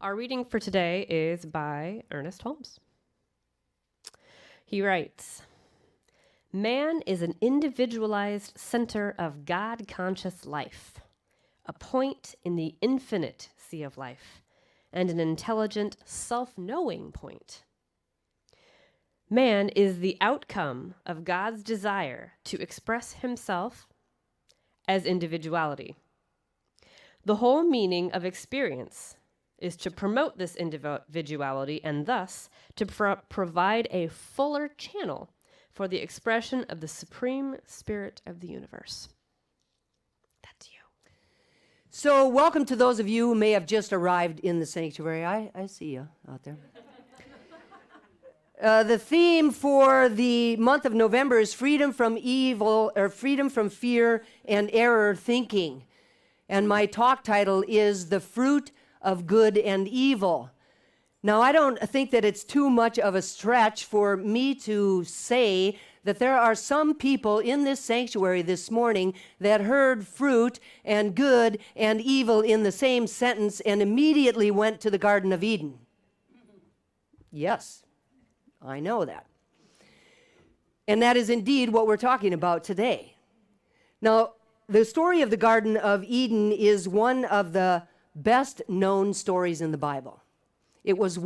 Our reading for today is by Ernest Holmes. He writes, "Man is an individualized center of God-conscious life, a point in the infinite sea of life, and an intelligent, self-knowing point. Man is the outcome of God's desire to express himself as individuality. The whole meaning of experience is to promote this individuality and thus to provide a fuller channel for the expression of the supreme spirit of the universe." That's you. So welcome to those of you who may have just arrived in the sanctuary. I see you out there. The theme for the month of November is freedom from evil, or freedom from fear and error thinking. And my talk title is The Fruit of Good and Evil. Now, I don't think that it's too much of a stretch for me to say that there are some people in this sanctuary this morning that heard fruit and good and evil in the same sentence and immediately went to the Garden of Eden. Yes, I know that. And that is indeed what we're talking about today. Now, the story of the Garden of Eden is one of the best known stories in the Bible. It's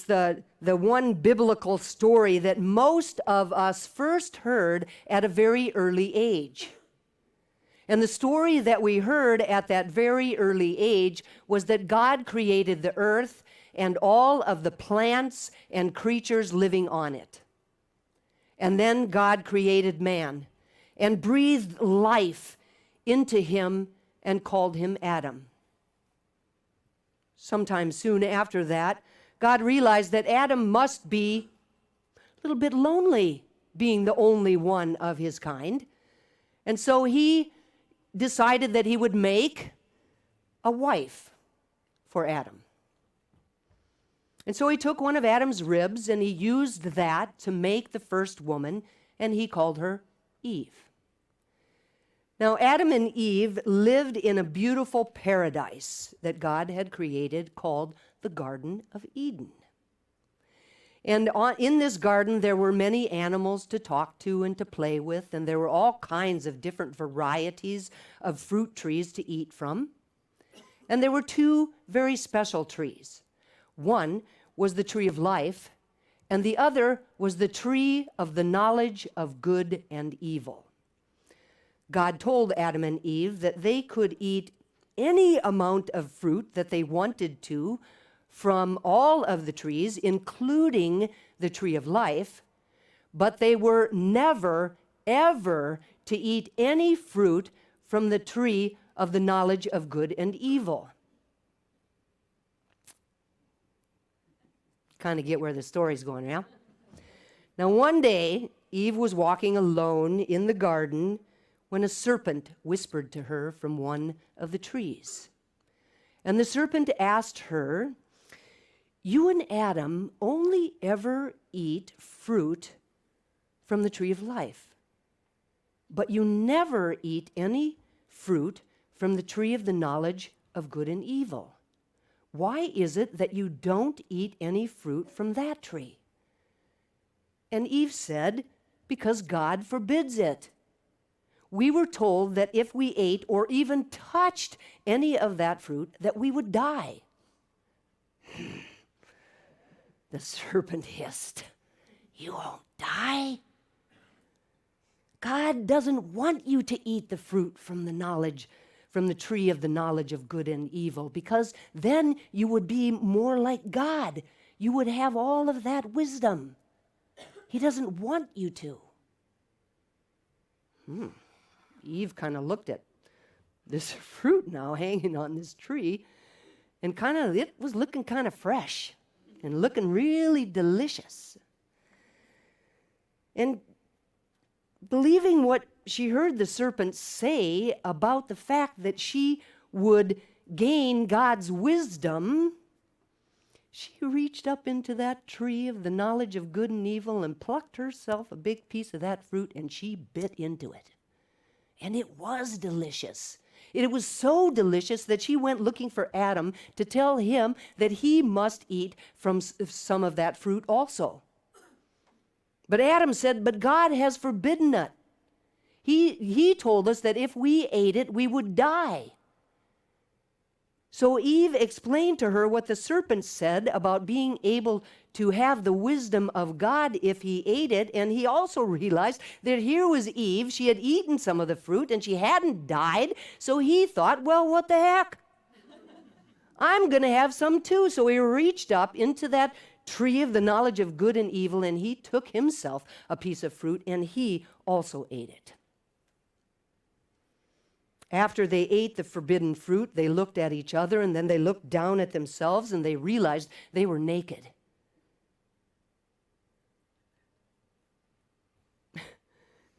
the one biblical story that most of us first heard at a very early age. And the story that we heard at that very early age was that God created the earth and all of the plants and creatures living on it. And then God created man and breathed life into him and called him Adam. Sometime soon after that, God realized that Adam must be a little bit lonely, being the only one of his kind. And so he decided that he would make a wife for Adam. And so he took one of Adam's ribs and he used that to make the first woman, and he called her Eve. Now, Adam and Eve lived in a beautiful paradise that God had created called the Garden of Eden. And in this garden, there were many animals to talk to and to play with, and there were all kinds of different varieties of fruit trees to eat from. And there were two very special trees. One was the tree of life, and the other was the tree of the knowledge of good and evil. God told Adam and Eve that they could eat any amount of fruit that they wanted to from all of the trees, including the tree of life, but they were never, ever to eat any fruit from the tree of the knowledge of good and evil. Kind of get where the story's going, yeah? Now, one day, Eve was walking alone in the garden when a serpent whispered to her from one of the trees. And the serpent asked her, "You and Adam only ever eat fruit from the tree of life, but you never eat any fruit from the tree of the knowledge of good and evil. Why is it that you don't eat any fruit from that tree?" And Eve said, "Because God forbids it. We were told that if we ate or even touched any of that fruit, that we would die." The serpent hissed, "You won't die. God doesn't want you to eat the fruit from the tree of the knowledge of good and evil, because then you would be more like God. You would have all of that wisdom. He doesn't want you to." Eve kind of looked at this fruit now hanging on this tree, and it was looking kind of fresh and looking really delicious. And believing what she heard the serpent say about the fact that she would gain God's wisdom, she reached up into that tree of the knowledge of good and evil and plucked herself a big piece of that fruit, and she bit into it. And it was delicious. It was so delicious that she went looking for Adam to tell him that he must eat from some of that fruit also. But Adam said, "But God has forbidden it. He told us that if we ate it, we would die." So Eve explained to her what the serpent said about being able to have the wisdom of God if he ate it. And he also realized that here was Eve. She had eaten some of the fruit and she hadn't died. So he thought, well, what the heck? I'm going to have some too. So he reached up into that tree of the knowledge of good and evil, and he took himself a piece of fruit and he also ate it. After they ate the forbidden fruit, they looked at each other, and then they looked down at themselves, and they realized they were naked.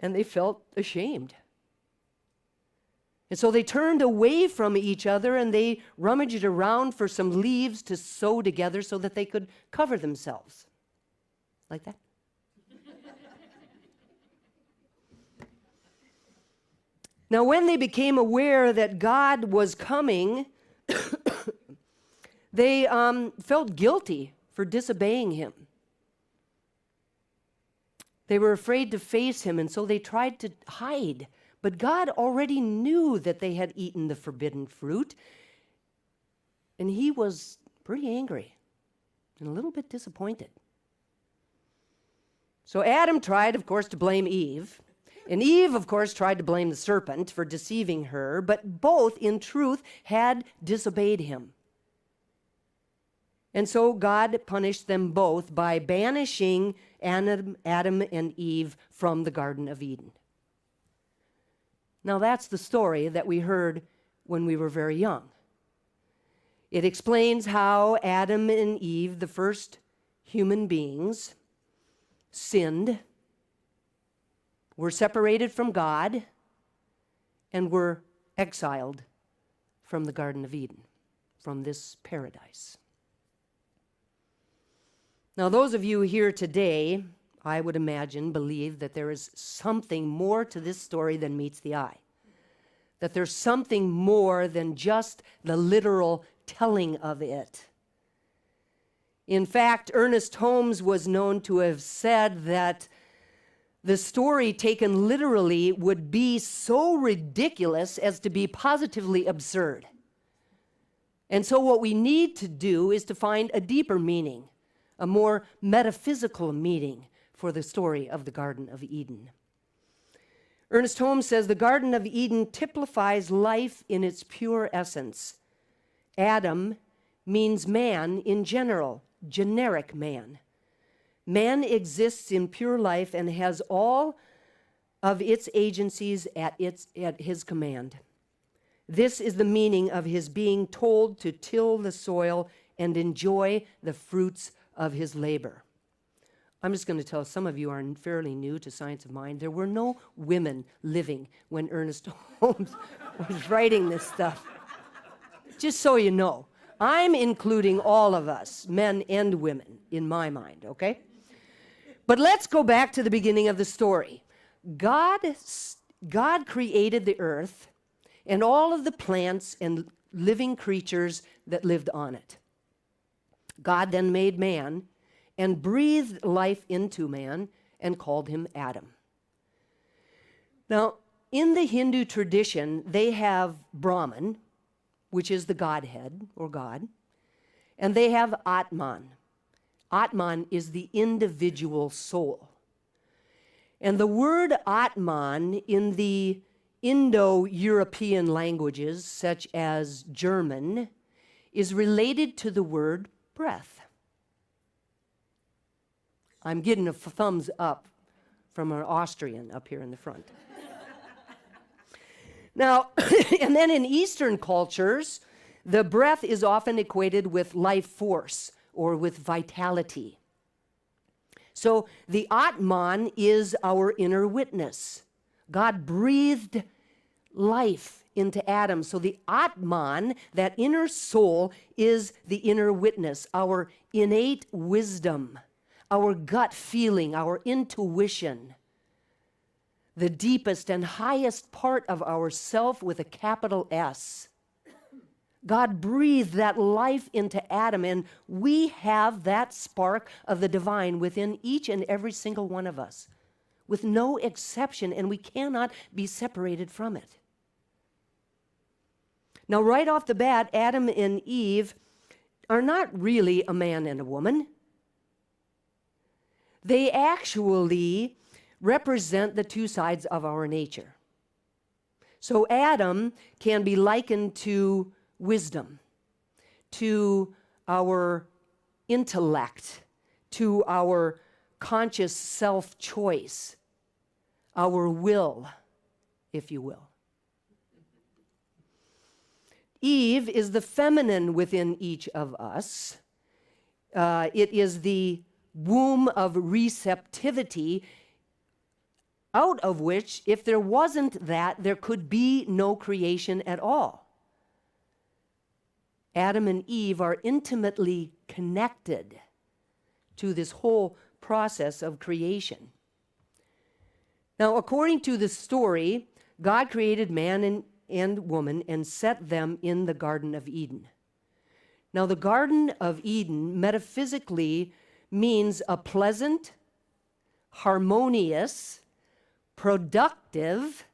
And they felt ashamed. And so they turned away from each other, and they rummaged around for some leaves to sew together so that they could cover themselves. Like that. Now, when they became aware that God was coming, they felt guilty for disobeying him. They were afraid to face him, and so they tried to hide. But God already knew that they had eaten the forbidden fruit, and he was pretty angry and a little bit disappointed. So Adam tried, of course, to blame Eve. And Eve, of course, tried to blame the serpent for deceiving her, but both, in truth, had disobeyed him. And so God punished them both by banishing Adam and Eve from the Garden of Eden. Now, that's the story that we heard when we were very young. It explains how Adam and Eve, the first human beings, sinned, were separated from God, and were exiled from the Garden of Eden, from this paradise. Now, those of you here today, I would imagine, believe that there is something more to this story than meets the eye. That there's something more than just the literal telling of it. In fact, Ernest Holmes was known to have said that the story taken literally would be so ridiculous as to be positively absurd. And so what we need to do is to find a deeper meaning, a more metaphysical meaning for the story of the Garden of Eden. Ernest Holmes says the Garden of Eden typifies life in its pure essence. Adam means man in general, generic man. Man exists in pure life and has all of its agencies at his command. This is the meaning of his being told to till the soil and enjoy the fruits of his labor. I'm just going to tell some of you are fairly new to science of mind. There were no women living when Ernest Holmes was writing this stuff. Just so you know, I'm including all of us, men and women, in my mind, okay? But let's go back to the beginning of the story. God created the earth and all of the plants and living creatures that lived on it. God then made man and breathed life into man and called him Adam. Now, in the Hindu tradition, they have Brahman, which is the Godhead or God, and they have Atman. Atman is the individual soul. And the word Atman in the Indo-European languages, such as German, is related to the word breath. I'm getting a thumbs up from an Austrian up here in the front. Now, and then in Eastern cultures, the breath is often equated with life force or with vitality. So the Atman is our inner witness. God breathed life into Adam. So the Atman, that inner soul, is the inner witness, our innate wisdom, our gut feeling, our intuition. the deepest and highest part of our self with a capital S. God breathed that life into Adam, and we have that spark of the divine within each and every single one of us, with no exception, and we cannot be separated from it. Now, right off the bat, Adam and Eve are not really a man and a woman. They actually represent the two sides of our nature. So Adam can be likened to wisdom, to our intellect, to our conscious self-choice, our will, if you will. Eve is the feminine within each of us. It is the womb of receptivity, out of which, if there wasn't that, there could be no creation at all. Adam and Eve are intimately connected to this whole process of creation. Now, according to the story, God created man and woman and set them in the Garden of Eden. Now, the Garden of Eden metaphysically means a pleasant, harmonious, productive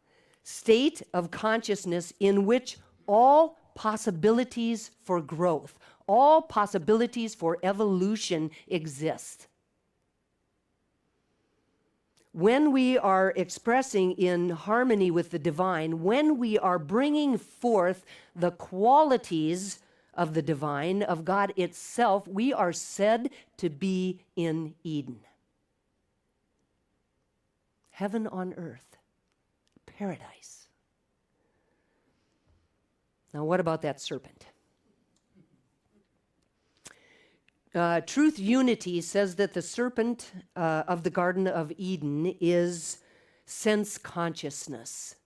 state of consciousness in which all possibilities for growth, all possibilities for evolution exist. When we are expressing in harmony with the divine, when we are bringing forth the qualities of the divine, of God itself, we are said to be in Eden. Heaven on earth, paradise. Now, what about that serpent? Truth Unity says that the serpent of the Garden of Eden is sense consciousness.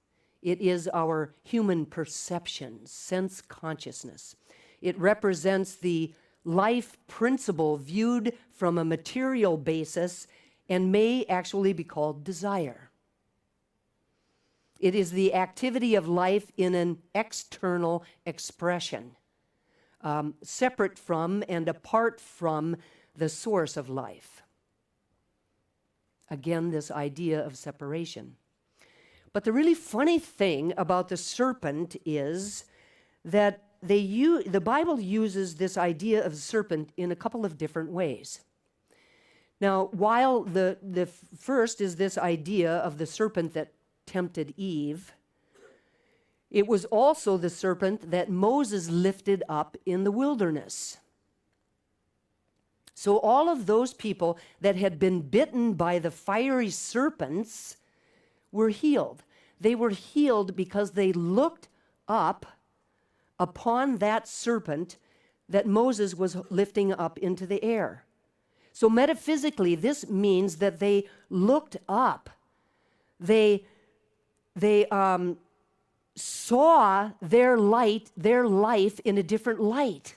It is our human perception, sense consciousness. It represents the life principle viewed from a material basis and may actually be called desire. It is the activity of life in an external expression, separate from and apart from the source of life. Again, this idea of separation. But the really funny thing about the serpent is that the Bible uses this idea of serpent in a couple of different ways. Now, while the first is this idea of the serpent that tempted Eve, it was also the serpent that Moses lifted up in the wilderness. So all of those people that had been bitten by the fiery serpents were healed. They were healed because they looked up upon that serpent that Moses was lifting up into the air. So metaphysically, this means that they looked up. They saw their life in a different light.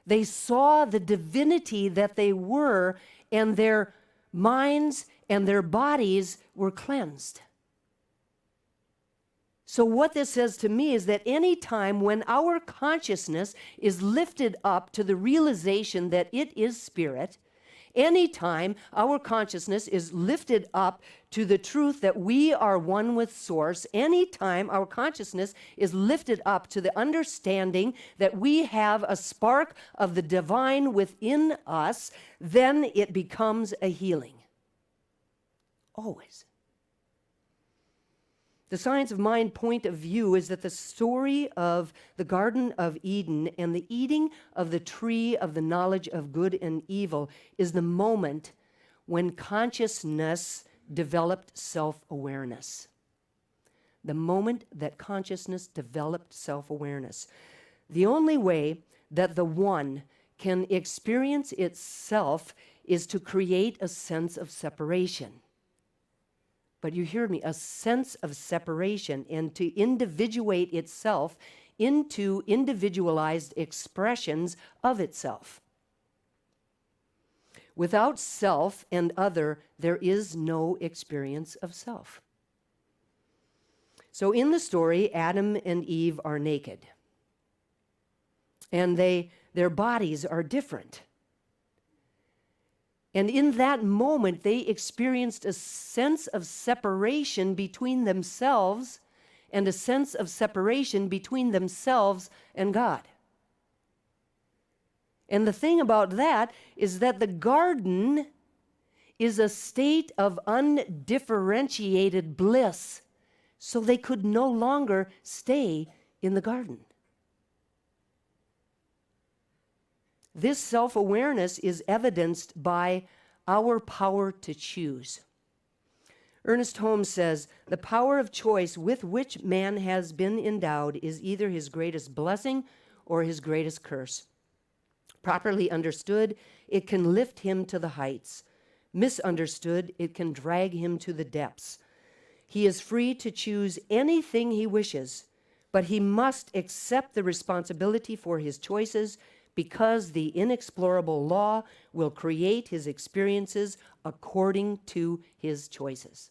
They saw the divinity that they were, and their minds and their bodies were cleansed. So what this says to me is that any time when our consciousness is lifted up to the realization that it is spirit, anytime our consciousness is lifted up to the truth that we are one with Source, anytime our consciousness is lifted up to the understanding that we have a spark of the divine within us, then it becomes a healing. Always. The Science of Mind point of view is that the story of the Garden of Eden and the eating of the tree of the knowledge of good and evil is the moment when consciousness developed self-awareness. The moment that consciousness developed self-awareness. The only way that the one can experience itself is to create a sense of separation. But you hear me, a sense of separation, and to individuate itself into individualized expressions of itself. Without self and other, there is no experience of self. So in the story, Adam and Eve are naked. And their bodies are different. And in that moment, they experienced a sense of separation between themselves and a sense of separation between themselves and God. And the thing about that is that the garden is a state of undifferentiated bliss, so they could no longer stay in the garden. This self-awareness is evidenced by our power to choose. Ernest Holmes says, "The power of choice with which man has been endowed is either his greatest blessing or his greatest curse. Properly understood, it can lift him to the heights. Misunderstood, it can drag him to the depths. He is free to choose anything he wishes, but he must accept the responsibility for his choices, because the inexplorable law will create his experiences according to his choices."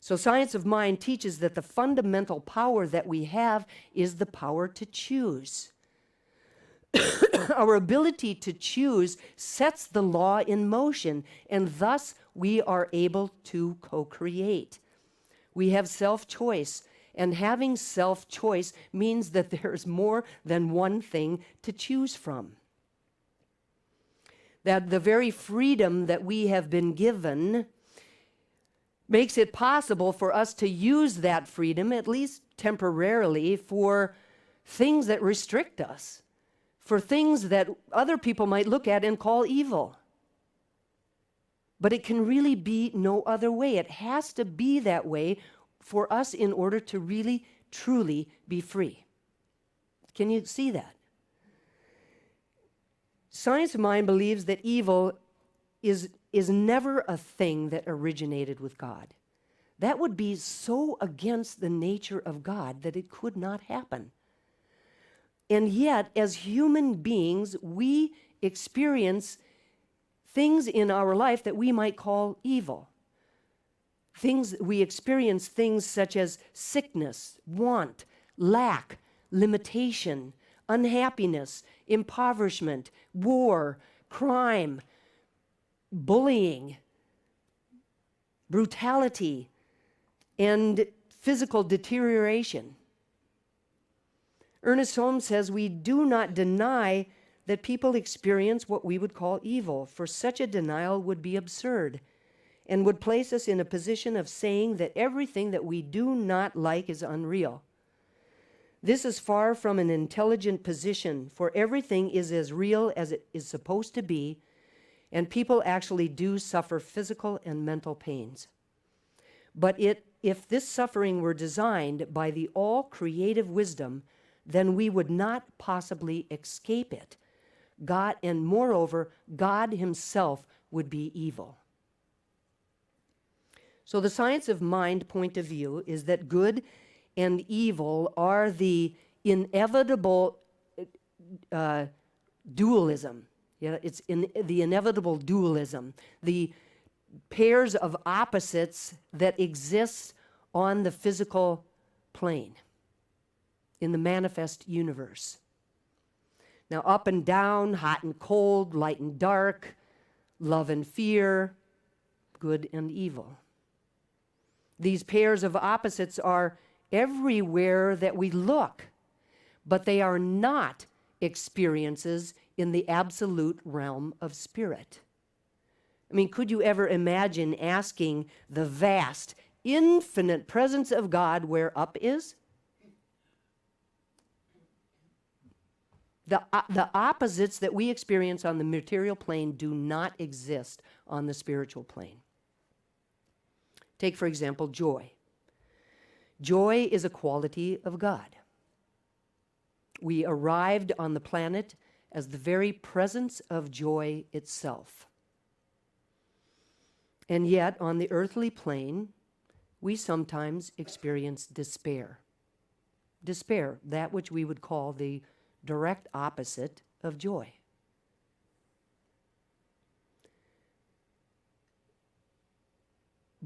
So Science of Mind teaches that the fundamental power that we have is the power to choose. Our ability to choose sets the law in motion, and thus we are able to co-create. We have self-choice, and having self-choice means that there's more than one thing to choose from. That the very freedom that we have been given makes it possible for us to use that freedom, at least temporarily, for things that restrict us, for things that other people might look at and call evil. But it can really be no other way. It has to be that way for us in order to really, truly be free. Can you see that? Science of Mind believes that evil is never a thing that originated with God. That would be so against the nature of God that it could not happen. And yet, as human beings, we experience things in our life that we might call evil. We experience things such as sickness, want, lack, limitation, unhappiness, impoverishment, war, crime, bullying, brutality, and physical deterioration. Ernest Holmes says, "We do not deny that people experience what we would call evil, for such a denial would be absurd and would place us in a position of saying that everything that we do not like is unreal. This is far from an intelligent position, for everything is as real as it is supposed to be, and people actually do suffer physical and mental pains. But if this suffering were designed by the all-creative wisdom, then we would not possibly escape it. God, and moreover, God himself would be evil." So the Science of Mind point of view is that good and evil are the inevitable dualism. Yeah, it's in the inevitable dualism, the pairs of opposites that exist on the physical plane in the manifest universe. Now, up and down, hot and cold, light and dark, love and fear, good and evil. These pairs of opposites are everywhere that we look, but they are not experiences in the absolute realm of spirit. I mean, could you ever imagine asking the vast, infinite presence of God where up is? The opposites that we experience on the material plane do not exist on the spiritual plane. Take, for example, joy. Joy is a quality of God. We arrived on the planet as the very presence of joy itself. And yet, on the earthly plane, we sometimes experience despair. Despair, that which we would call the direct opposite of joy.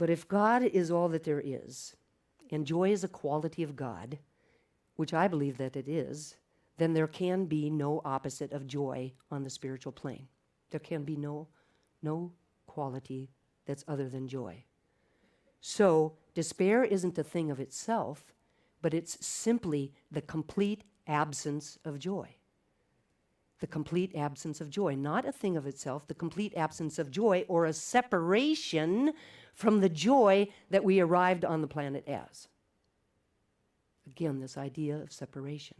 But if God is all that there is, and joy is a quality of God, which I believe that it is, then there can be no opposite of joy on the spiritual plane. There can be no quality that's other than joy. So despair isn't a thing of itself, but it's simply the complete absence of joy. The complete absence of joy, not a thing of itself, the complete absence of joy, or a separation from the joy that we arrived on the planet as. Again, this idea of separation.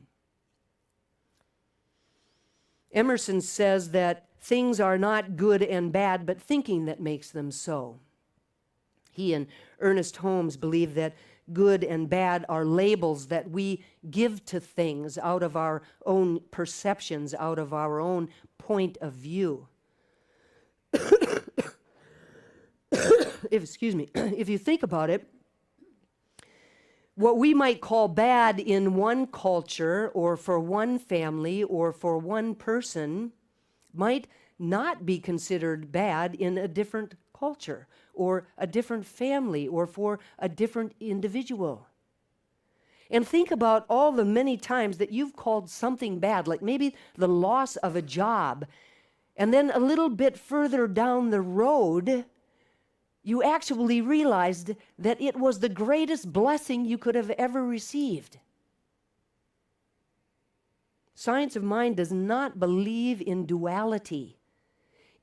Emerson says that things are not good and bad, but thinking that makes them so. He and Ernest Holmes believe that good and bad are labels that we give to things out of our own perceptions, out of our own point of view. If you think about it, what we might call bad in one culture or for one family or for one person might not be considered bad in a different culture or a different family or for a different individual. And think about all the many times that you've called something bad, like maybe the loss of a job, and then a little bit further down the road, you actually realized that it was the greatest blessing you could have ever received. Science of mind does not believe in duality,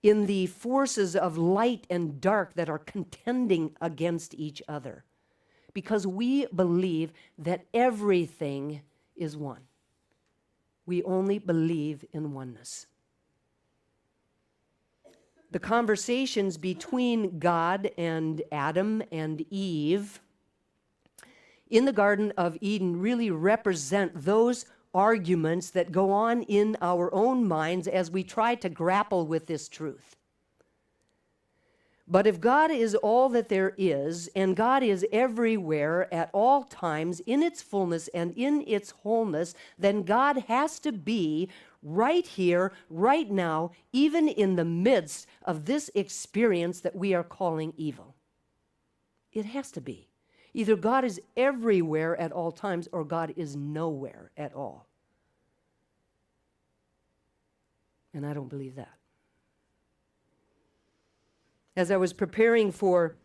in the forces of light and dark that are contending against each other, because we believe that everything is one. We only believe in oneness. The conversations between God and Adam and Eve in the Garden of Eden really represent those arguments that go on in our own minds as we try to grapple with this truth. But if God is all that there is, and God is everywhere at all times in its fullness and in its wholeness, then God has to be right here, right now, even in the midst of this experience that we are calling evil. It has to be. Either God is everywhere at all times or God is nowhere at all. And I don't believe that. As I was preparing for,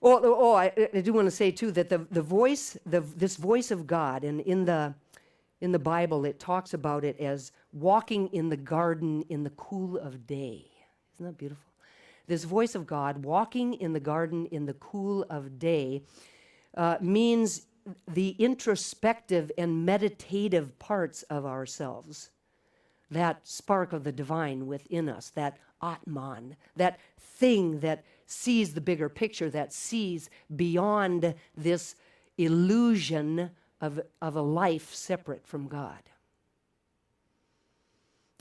I do want to say too that this voice of God, and in the Bible it talks about it as walking in the garden in the cool of day. Isn't that beautiful? This voice of God, walking in the garden in the cool of day, means the introspective and meditative parts of ourselves. That spark of the divine within us, that Atman, that thing that sees the bigger picture, that sees beyond this illusion of a life separate from God.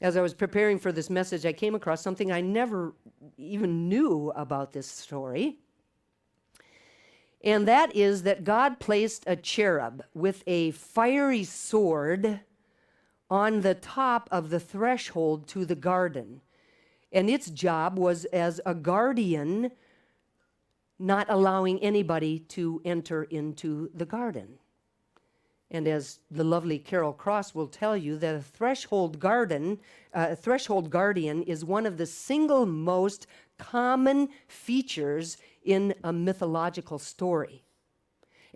As I was preparing for this message, I came across something I never even knew about this story. And that is that God placed a cherub with a fiery sword on the top of the threshold to the garden. And its job was as a guardian, not allowing anybody to enter into the garden. And as the lovely Carol Cross will tell you, that a threshold guardian is one of the single most common features in a mythological story.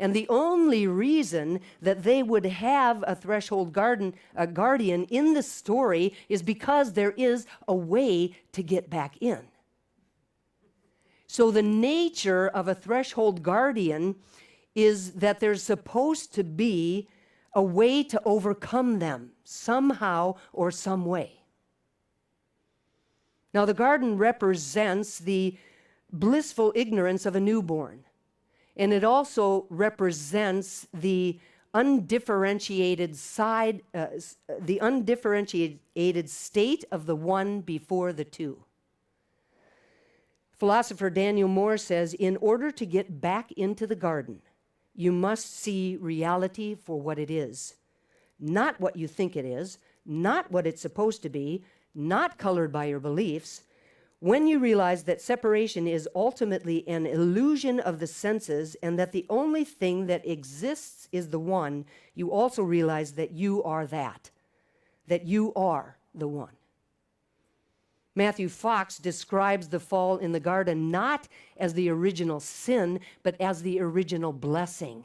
And the only reason that they would have a threshold guardian in the story is because there is a way to get back in. So the nature of a threshold guardian is that there's supposed to be a way to overcome them somehow or some way. Now, the garden represents the blissful ignorance of a newborn, and it also represents the undifferentiated state of the one before the two. Philosopher Daniel Moore says, in order to get back into the garden, you must see reality for what it is, not what you think it is, not what it's supposed to be, not colored by your beliefs. When you realize that separation is ultimately an illusion of the senses and that the only thing that exists is the one, you also realize that you are that you are the one. Matthew Fox describes the fall in the garden not as the original sin, but as the original blessing.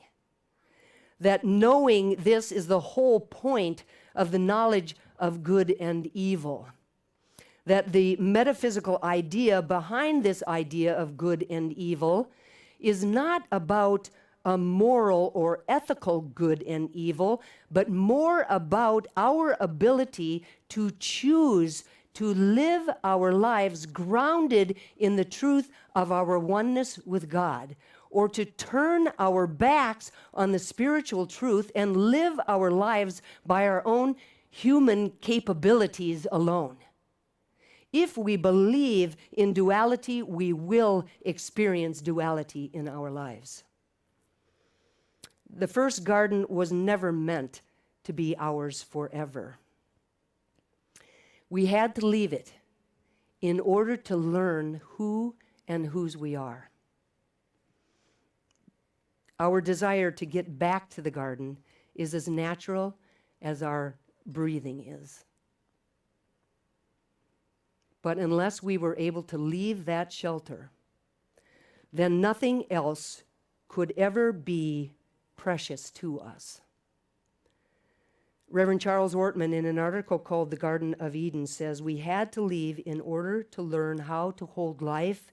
That knowing this is the whole point of the knowledge of good and evil. That the metaphysical idea behind this idea of good and evil is not about a moral or ethical good and evil, but more about our ability to choose to live our lives grounded in the truth of our oneness with God, or to turn our backs on the spiritual truth and live our lives by our own human capabilities alone. If we believe in duality, we will experience duality in our lives. The first garden was never meant to be ours forever. We had to leave it in order to learn who and whose we are. Our desire to get back to the garden is as natural as our breathing is. But unless we were able to leave that shelter, then nothing else could ever be precious to us. Reverend Charles Ortman, in an article called The Garden of Eden, says, "We had to leave in order to learn how to hold life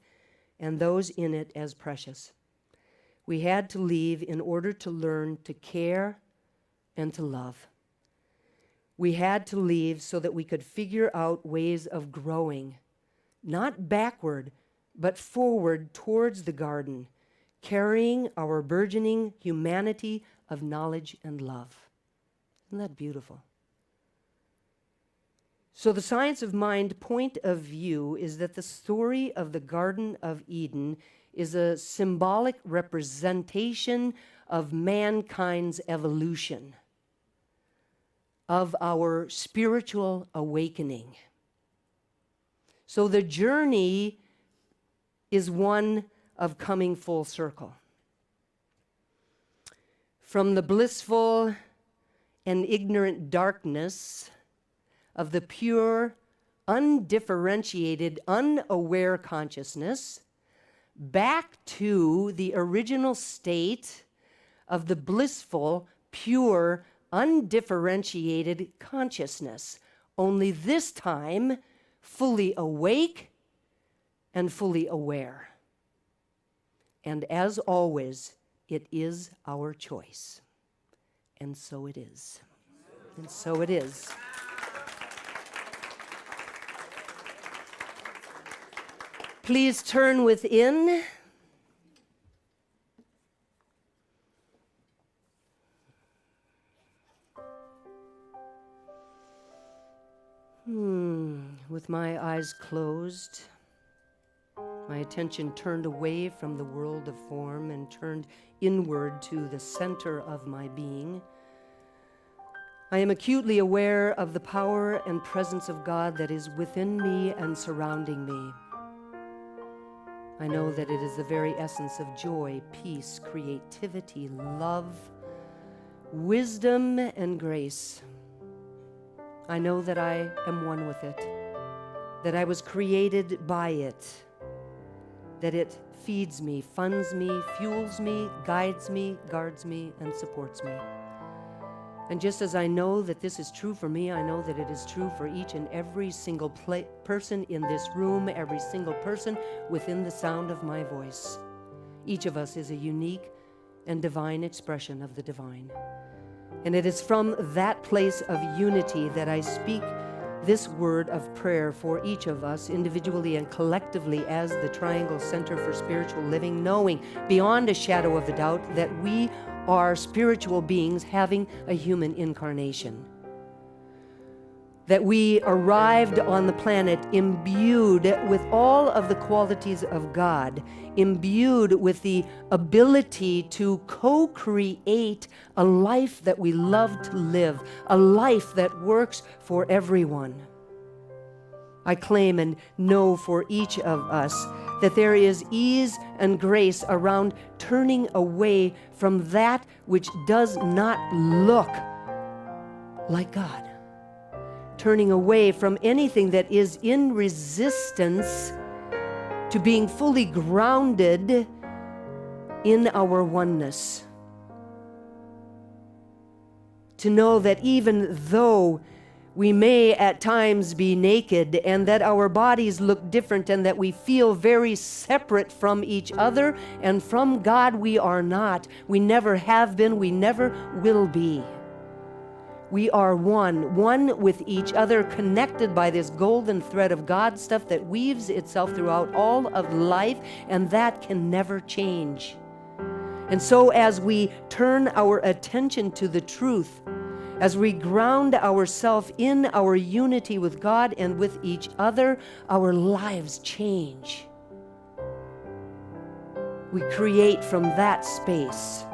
and those in it as precious. We had to leave in order to learn to care and to love. We had to leave so that we could figure out ways of growing, not backward, but forward towards the garden, carrying our burgeoning humanity of knowledge and love." Isn't that beautiful? So the Science of Mind point of view is that the story of the Garden of Eden is a symbolic representation of mankind's evolution, of our spiritual awakening. So the journey is one of coming full circle. From the blissful and ignorant darkness of the pure, undifferentiated, unaware consciousness back to the original state of the blissful, pure, undifferentiated consciousness, only this time fully awake and fully aware. And as always, it is our choice. And so it is. And so it is. Please turn within. With my eyes closed, my attention turned away from the world of form and turned inward to the center of my being, I am acutely aware of the power and presence of God that is within me and surrounding me. I know that it is the very essence of joy, peace, creativity, love, wisdom, and grace. I know that I am one with it, that I was created by it, that it feeds me, funds me, fuels me, guides me, guards me, and supports me. And just as I know that this is true for me, I know that it is true for each and every single person in this room, every single person within the sound of my voice. Each of us is a unique and divine expression of the divine. And it is from that place of unity that I speak this word of prayer for each of us individually and collectively as the Triangle Center for Spiritual Living, knowing beyond a shadow of a doubt that we are spiritual beings having a human incarnation. That we arrived on the planet imbued with all of the qualities of God, imbued with the ability to co-create a life that we love to live, a life that works for everyone. I claim and know for each of us that there is ease and grace around turning away from that which does not look like God. Turning away from anything that is in resistance to being fully grounded in our oneness. To know that even though we may at times be naked and that our bodies look different and that we feel very separate from each other and from God, we are not. We never have been, we never will be. We are one with each other, connected by this golden thread of God stuff that weaves itself throughout all of life, and that can never change. And so as we turn our attention to the truth, as we ground ourselves in our unity with God and with each other, our lives change. We create from that space.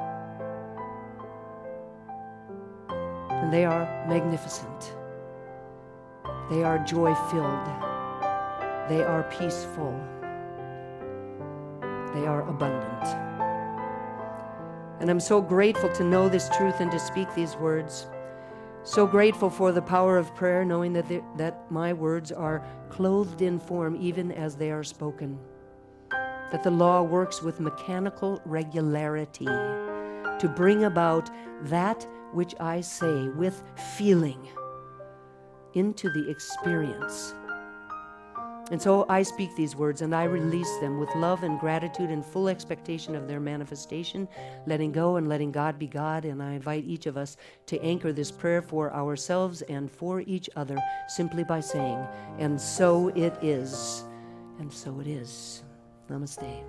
And they are magnificent. They are joy-filled. They are peaceful. They are abundant. And I'm so grateful to know this truth and to speak these words. So grateful for the power of prayer, knowing that my words are clothed in form even as they are spoken. That the law works with mechanical regularity to bring about that which I say with feeling into the experience. And so I speak these words and I release them with love and gratitude and full expectation of their manifestation, letting go and letting God be God. And I invite each of us to anchor this prayer for ourselves and for each other simply by saying, and so it is, and so it is. Namaste.